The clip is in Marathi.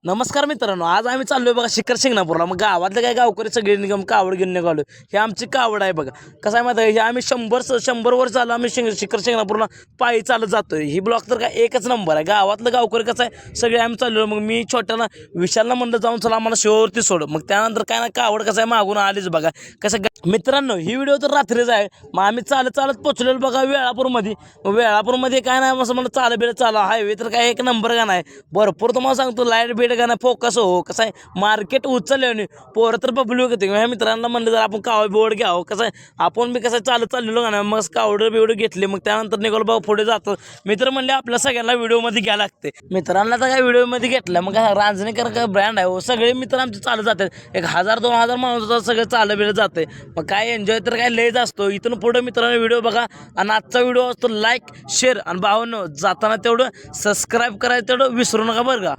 नमस्कार मित्रांनो, आज आम्ही चाललोय बघा शिखर शिंगणापूरला. मग गावातले काय गावकरी सगळे निगम कावड घेऊन निघालो. हे आमची कावड आहे बघा. कसं आहे माहिती आहे, हे आम्ही 100 वर्ष झालं आम्ही शिखर शिंगणापूरला पायी चालत जातोय. ही ब्लॉक तर काय एकच नंबर आहे. गावातलं गावकरी कसं आहे, सगळे आम्ही चाललो. मग मी छोट्याला विशालला म्हणलं जाऊन चला आम्हाला शिवावरती सोड. मग त्यानंतर काय ना कावड कसं आहे मागून आलीच बघा. कसं मित्रांनो, ही व्हिडिओ तर रात्रीच आहे. मग आम्ही चालत चालत पोचलेलो बघा वेळापूरमध्ये. मग वेळापूरमध्ये काय नाही असं मला चाला हायवे तर काय एक नंबर का नाही. भरपूर तुम्हाला सांगतो लाईट बीट का नाही फोकस हो. कसं आहे मार्केट उचलले पोरं तर पब्लिक होते. ह्या मित्रांना म्हणलं जर आपण कावड बिवड घ्यावं. कसं आहे आपण बी कसं चालत चाललेलो का नाही. मग कावडं बिवडं घेतले. मग त्यानंतर निघालो बघा पुढे जातो. मित्र म्हणले आपल्या सगळ्यांना व्हिडिओमध्ये घ्यायला लागते. मित्रांना तर काय व्हिडिओमध्ये घेतलं. मग रांजणेकर का ब्रँड आहे हो. सगळे मित्र आमचे चालत जातात. 1000-2000 माणूस सगळं चालत बिलत जाते. मग काय एन्जॉय तर काय लयच असतो. इथून पुढे मित्रांनो व्हिडिओ बघा. आणि आजचा व्हिडिओ असतो लाईक शेअर आणि भावांनो जाताना तेवढं सबस्क्राईब करायचं तेवढं विसरू नका बरं का.